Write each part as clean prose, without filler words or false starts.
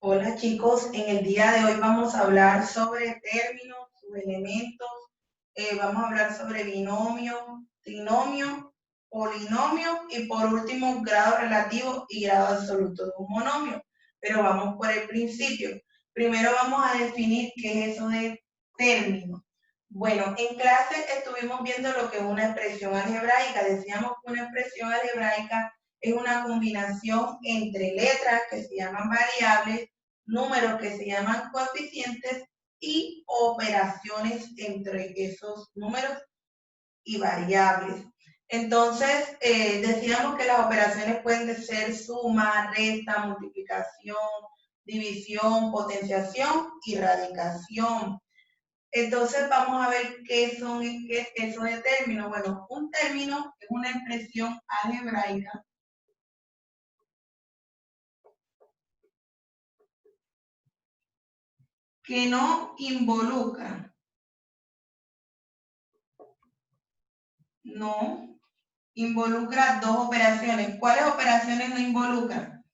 Hola chicos, en el día de hoy vamos a hablar sobre términos, sus elementos, vamos a hablar sobre binomio, trinomio, polinomio y por último grado relativo y grado absoluto de un monomio. Pero vamos por el principio. Primero vamos a definir qué es eso de término. Bueno, en clase estuvimos viendo lo que es una expresión algebraica. Decíamos que una expresión algebraica es una combinación entre letras que se llaman variables, números que se llaman coeficientes y operaciones entre esos números y variables. Entonces, decíamos que las operaciones pueden ser suma, resta, multiplicación, división, potenciación y radicación. Entonces, vamos a ver qué es eso de término. Bueno, un término es una expresión algebraica que no involucra dos operaciones. ¿Cuáles operaciones no involucran?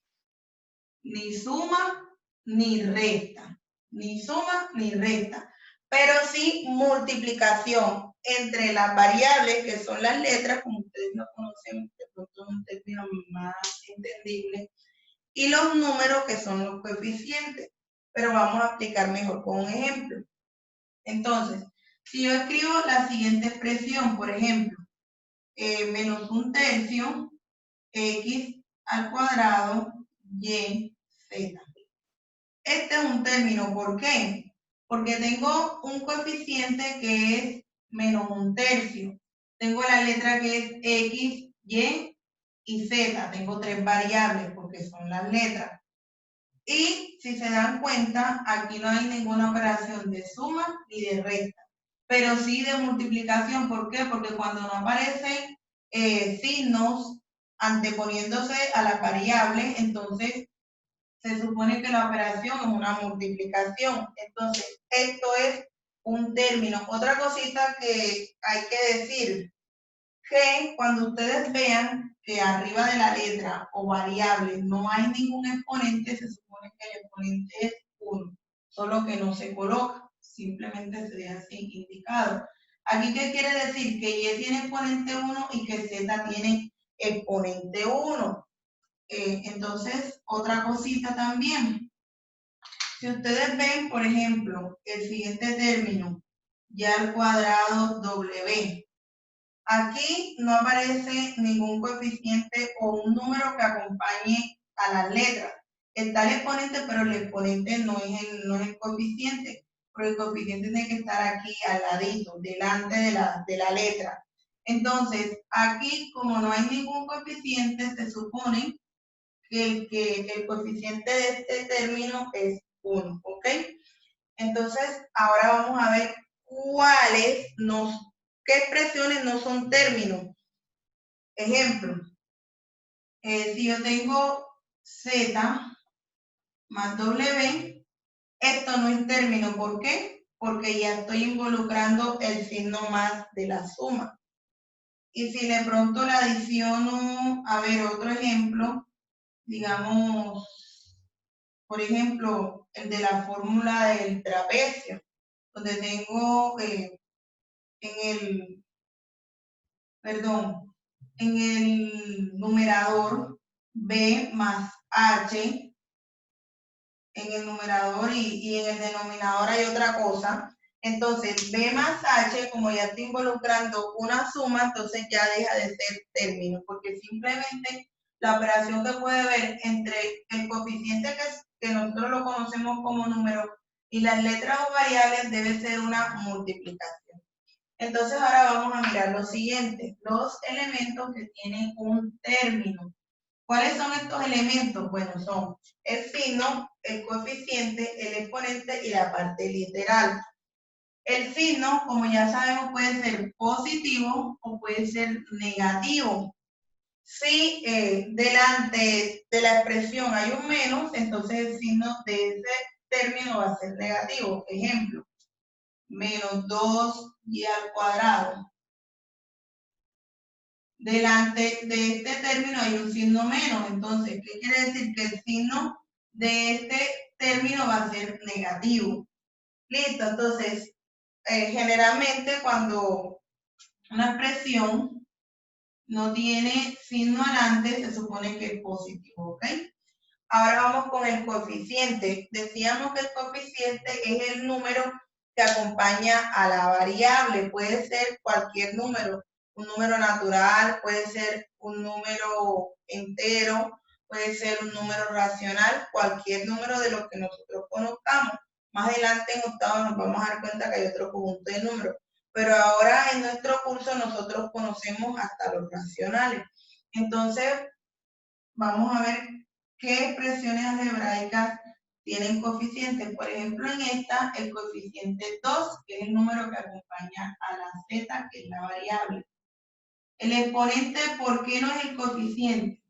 Ni suma ni resta. Ni suma ni resta. Pero sí multiplicación entre las variables, que son las letras, como ustedes lo conocen, de pronto es un término más entendible, y los números, que son los coeficientes. Pero vamos a explicar mejor con un ejemplo. Entonces, si yo escribo la siguiente expresión, por ejemplo, menos un tercio, x al cuadrado, y, z. Este es un término, ¿por qué? Porque tengo un coeficiente que es menos un tercio. Tengo la letra que es x, y z. Tengo tres variables porque son las letras. Y si se dan cuenta, aquí no hay ninguna operación de suma ni de resta, pero sí de multiplicación. ¿Por qué? Porque cuando no aparecen signos anteponiéndose a la variable, entonces se supone que la operación es una multiplicación. Entonces, esto es un término. Otra cosita que hay que decir, que cuando ustedes vean que arriba de la letra o variable no hay ningún exponente, se supone que el exponente es 1, solo que no se coloca, simplemente se deja así indicado. Aquí, ¿qué quiere decir? Que Y tiene exponente 1 y que Z tiene exponente 1. Entonces, otra cosita también. Si ustedes ven, por ejemplo, el siguiente término, y al cuadrado W, aquí no aparece ningún coeficiente o un número que acompañe a las letras. Está el exponente, pero el exponente no es el coeficiente, pero el coeficiente tiene que estar aquí al ladito, delante de la letra. Entonces, aquí, como no hay ningún coeficiente, se supone que el coeficiente de este término es 1, ¿ok? Entonces, ahora vamos a ver qué expresiones no son términos. Ejemplo, si yo tengo Z más W, esto no es término. ¿Por qué? Porque ya estoy involucrando el signo más de la suma. Y si de pronto la adiciono, a ver, otro ejemplo, digamos, por ejemplo, el de la fórmula del trapecio, donde tengo perdón, en el numerador B más H, en el numerador y en el denominador hay otra cosa. Entonces, B más H, como ya estoy involucrando una suma, entonces ya deja de ser término, porque simplemente la operación que puede haber entre el coeficiente que nosotros lo conocemos como número y las letras o variables debe ser una multiplicación. Entonces ahora vamos a mirar lo siguiente, los elementos que tienen un término. ¿Cuáles son estos elementos? Bueno, son el signo, el coeficiente, el exponente y la parte literal. El signo, como ya sabemos, puede ser positivo o puede ser negativo. Si delante de la expresión hay un menos, entonces el signo de ese término va a ser negativo. Ejemplo, menos 2y al cuadrado. Delante de este término hay un signo menos. Entonces, ¿qué quiere decir? Que el signo de este término va a ser negativo. Listo, entonces, generalmente cuando una expresión no tiene signo adelante, se supone que es positivo, ¿ok? Ahora vamos con el coeficiente. Decíamos que el coeficiente es el número que acompaña a la variable. Puede ser cualquier número, un número natural, puede ser un número entero, puede ser un número racional, cualquier número de los que nosotros conozcamos. Más adelante en octavo nos vamos a dar cuenta que hay otro conjunto de números. Pero ahora en nuestro curso nosotros conocemos hasta los racionales. Entonces, vamos a ver qué expresiones algebraicas tienen coeficientes. Por ejemplo, en esta, el coeficiente 2, que es el número que acompaña a la z, que es la variable. El exponente, ¿por qué no es el coeficiente?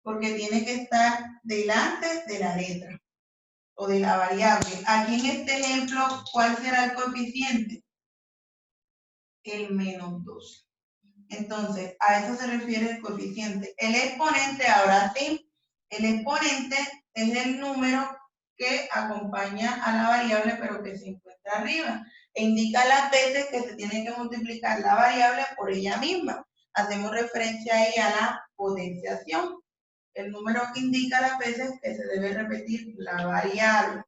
Porque tiene que estar delante de la letra o de la variable. Aquí en este ejemplo, ¿cuál será el coeficiente? El menos 2. Entonces, a eso se refiere el coeficiente. El exponente, ahora sí, el exponente es el número que acompaña a la variable, pero que se encuentra arriba. E indica las veces que se tiene que multiplicar la variable por ella misma. Hacemos referencia ahí a la potenciación. El número que indica las veces que se debe repetir la variable.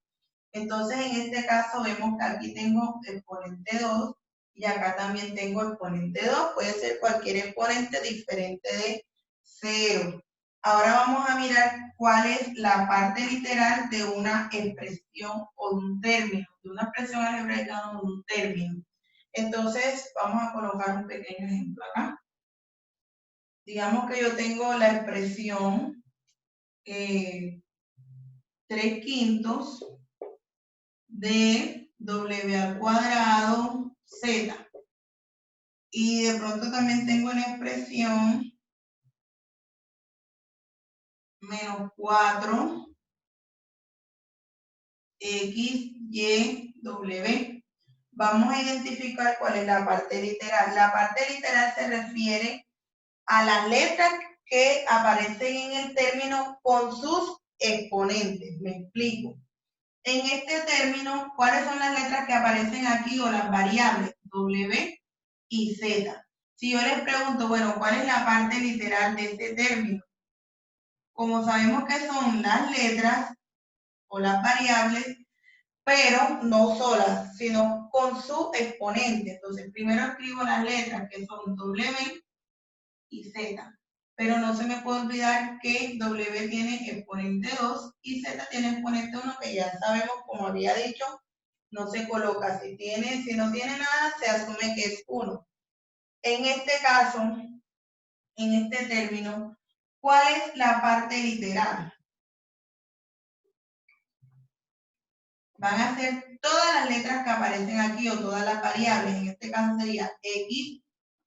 Entonces, en este caso, vemos que aquí tengo exponente 2 y acá también tengo exponente 2. Puede ser cualquier exponente diferente de 0. Ahora vamos a mirar cuál es la parte literal de una expresión o de un término, de una expresión algebraica o de un término. Entonces, vamos a colocar un pequeño ejemplo acá. Digamos que yo tengo la expresión 3/5 de w al cuadrado z. Y de pronto también tengo la expresión menos 4 x, y, w. Vamos a identificar cuál es la parte literal. La parte literal se refiere a las letras que aparecen en el término con sus exponentes. Me explico. En este término, ¿cuáles son las letras que aparecen aquí o las variables? W y Z. Si yo les pregunto, bueno, ¿cuál es la parte literal de este término? Como sabemos que son las letras o las variables, pero no solas, sino con su exponente. Entonces, primero escribo las letras que son W y Z. Pero no se me puede olvidar que W tiene exponente 2 y Z tiene exponente 1, que ya sabemos, como había dicho, no se coloca. Si no tiene nada, se asume que es 1. En este caso, en este término, ¿cuál es la parte literal? Van a ser todas las letras que aparecen aquí o todas las variables. En este caso sería X,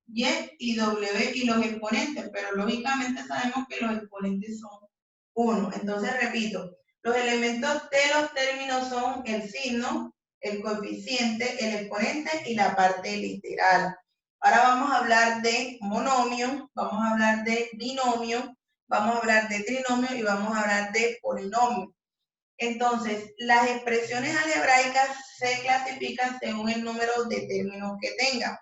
Y y W y los exponentes, pero lógicamente sabemos que los exponentes son 1. Entonces, repito, los elementos de los términos son el signo, el coeficiente, el exponente y la parte literal. Ahora vamos a hablar de monomio, vamos a hablar de binomio, vamos a hablar de trinomio y vamos a hablar de polinomio. Entonces, las expresiones algebraicas se clasifican según el número de términos que tengan.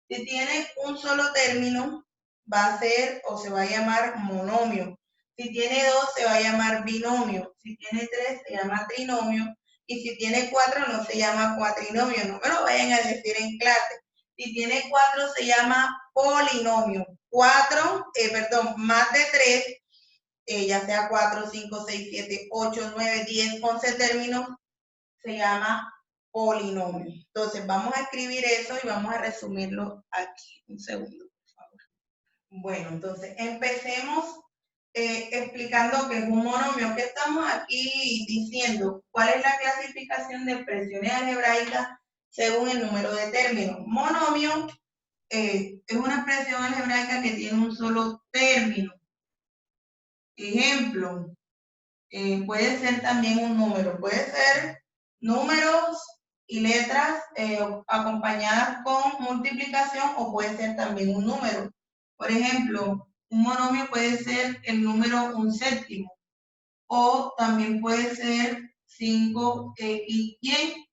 Si tiene un solo término, va a ser o se va a llamar monomio. Si tiene 2, se va a llamar binomio. Si tiene 3, se llama trinomio. Y si tiene 4, no se llama cuatrinomio. No me lo vayan a decir en clase. Si tiene 4, se llama polinomio. Más de 3, ya sea 4, 5, 6, 7, 8, 9, 10, 11 términos, se llama polinomio. Entonces, vamos a escribir eso y vamos a resumirlo aquí. Un segundo, por favor. Bueno, entonces, empecemos explicando qué es un monomio. ¿Qué estamos aquí diciendo? ¿Cuál es la clasificación de expresiones algebraicas según el número de términos? Monomio es una expresión algebraica que tiene un solo término. Ejemplo, puede ser también un número, puede ser números y letras acompañadas con multiplicación o puede ser también un número. Por ejemplo, un monomio puede ser el número 1/7 o también puede ser 5xy.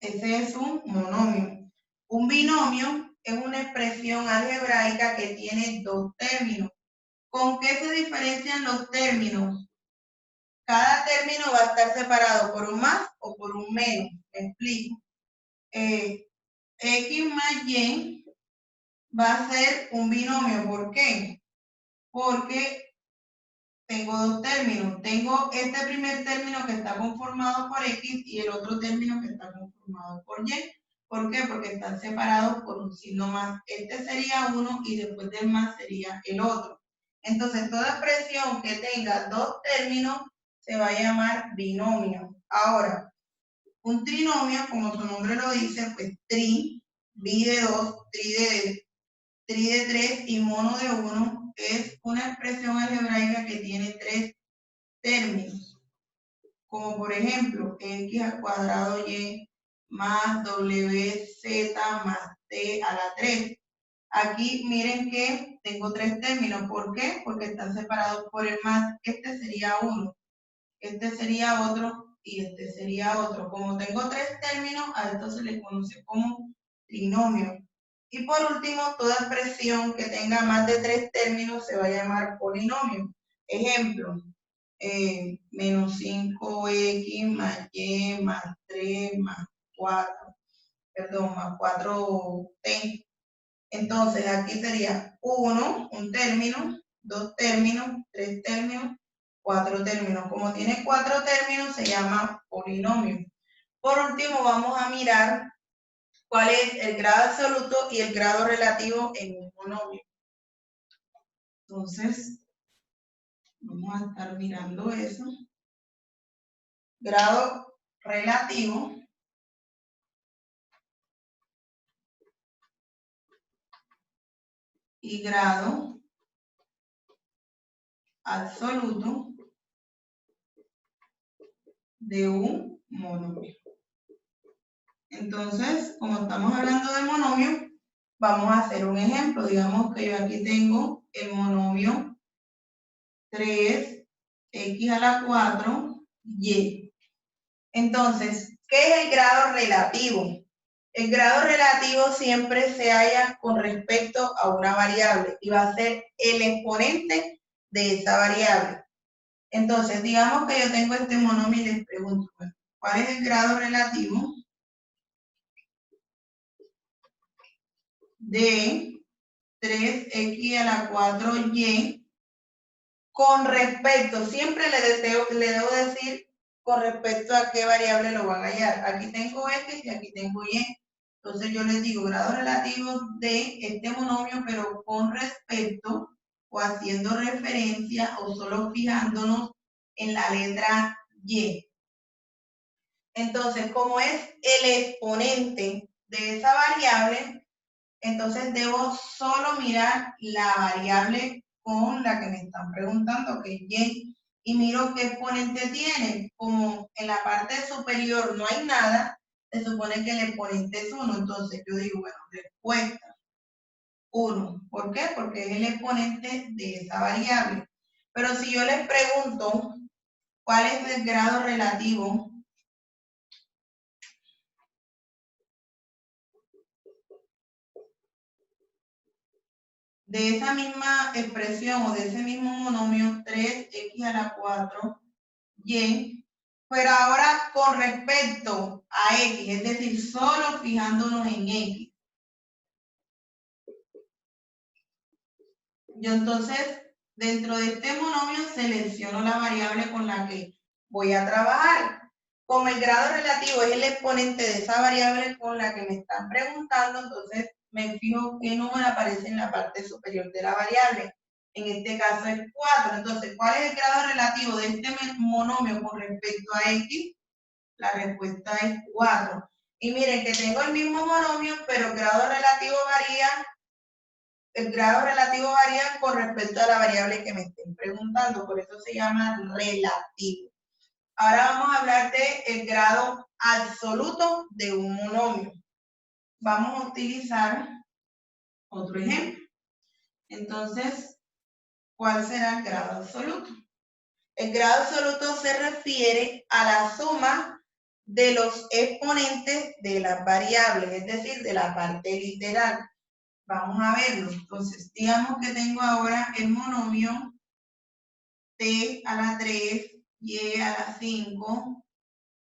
Ese es un monomio. Un binomio es una expresión algebraica que tiene dos términos. ¿Con qué se diferencian los términos? Cada término va a estar separado por un más o por un menos. Me explico. X más Y va a ser un binomio. ¿Por qué? Porque tengo dos términos. Tengo este primer término que está conformado por X y el otro término que está conformado por Y. ¿Por qué? Porque están separados por un signo más. Este sería uno y después del más sería el otro. Entonces, toda expresión que tenga dos términos se va a llamar binomio. Ahora, un trinomio, como su nombre lo dice, pues tri, bi de 2, tri de 3 y mono de 1 es una expresión algebraica que tiene tres términos, como por ejemplo x al cuadrado y más wz más t a la 3. Aquí miren que tengo tres términos. ¿Por qué? Porque están separados por el más. Este sería uno, este sería otro y este sería otro. Como tengo tres términos, a esto se le conoce como trinomio. Y por último, toda expresión que tenga más de tres términos se va a llamar polinomio. Ejemplo, menos 5x más y más 3 más 4, perdón, más 4t. Entonces aquí sería 1, un término, 2 términos, 3 términos, 4 términos. Como tiene 4 términos se llama polinomio. Por último vamos a mirar cuál es el grado absoluto y el grado relativo en un monomio. Entonces, vamos a estar mirando eso. Grado relativo y grado absoluto de un monomio. Entonces, como estamos hablando de monomio, vamos a hacer un ejemplo. Digamos que yo aquí tengo el monomio 3x a la 4y. Entonces, ¿qué es el grado relativo? El grado relativo siempre se halla con respecto a una variable y va a ser el exponente de esa variable. Entonces, digamos que yo tengo este monomio y les pregunto, ¿cuál es el grado relativo de 3x a la 4y con respecto, siempre le debo decir con respecto a qué variable lo van a hallar? Aquí tengo x y aquí tengo y. Entonces yo les digo grado relativo de este monomio, pero con respecto o haciendo referencia o solo fijándonos en la letra y. Entonces, como es el exponente de esa variable, entonces debo solo mirar la variable con la que me están preguntando, que es y, y miro qué exponente tiene. Como en la parte superior no hay nada, se supone que el exponente es 1. Entonces yo digo, bueno, respuesta 1. ¿Por qué? Porque es el exponente de esa variable. Pero si yo les pregunto cuál es el grado relativo de esa misma expresión o de ese mismo monomio 3x a la 4y, pero ahora con respecto a x, es decir, solo fijándonos en x. Yo entonces, dentro de este monomio, selecciono la variable con la que voy a trabajar. Como el grado relativo es el exponente de esa variable con la que me están preguntando, entonces me fijo qué número aparece en la parte superior de la variable. En este caso es 4. Entonces, ¿cuál es el grado relativo de este monomio con respecto a x? La respuesta es 4. Y miren que tengo el mismo monomio, pero el grado relativo varía. El grado relativo varía con respecto a la variable que me estén preguntando, por eso se llama relativo. Ahora vamos a hablar del grado absoluto de un monomio. Vamos a utilizar otro ejemplo. Entonces, ¿cuál será el grado absoluto? El grado absoluto se refiere a la suma de los exponentes de las variables, es decir, de la parte literal. Vamos a verlo. Entonces, digamos que tengo ahora el monomio t a la 3, y a la 5,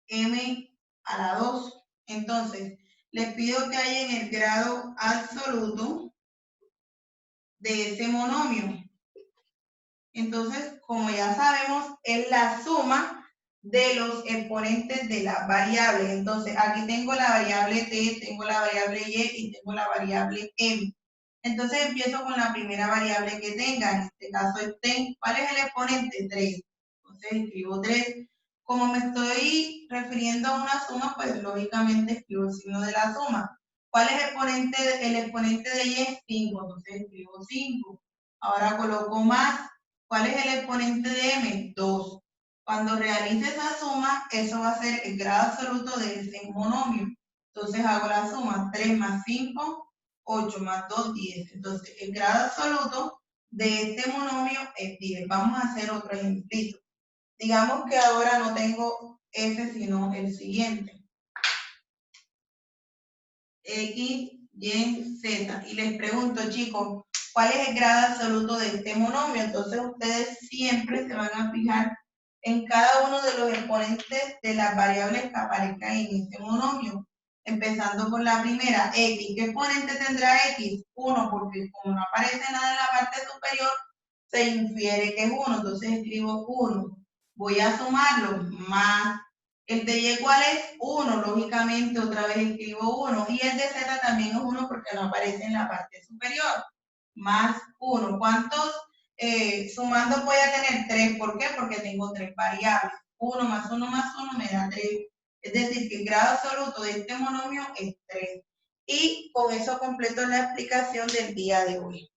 m a la 2. Entonces, les pido que hallen el grado absoluto de ese monomio. Entonces, como ya sabemos, es la suma de los exponentes de las variables. Entonces, aquí tengo la variable t, tengo la variable y tengo la variable m. Entonces, empiezo con la primera variable que tenga, en este caso es t. ¿Cuál es el exponente? 3. Entonces, escribo 3. Como me estoy refiriendo a una suma, pues lógicamente escribo el signo de la suma. ¿Cuál es el exponente? El exponente de y es 5, entonces escribo 5. Ahora coloco más. ¿Cuál es el exponente de m? 2. Cuando realice esa suma, eso va a ser el grado absoluto de ese monomio. Entonces hago la suma, 3 más 5, 8 más 2, 10. Entonces el grado absoluto de este monomio es 10. Vamos a hacer otro ejemplito. Digamos que ahora no tengo ese, sino el siguiente. X, Y, Z. Y les pregunto, chicos, ¿cuál es el grado absoluto de este monomio? Entonces ustedes siempre se van a fijar en cada uno de los exponentes de las variables que aparezcan en este monomio. Empezando por la primera, X. ¿Qué exponente tendrá X? 1, porque como no aparece nada en la parte superior, se infiere que es 1. Entonces escribo 1. Voy a sumarlo, más. El de Y, ¿cuál es? 1, lógicamente otra vez escribo 1. Y el de Z también es 1 porque no aparece en la parte superior. Más 1. ¿Cuántos sumando voy a tener? 3. ¿Por qué? Porque tengo 3 variables. 1 más 1 más 1 me da 3. Es decir, que el grado absoluto de este monomio es 3. Y con eso completo la explicación del día de hoy.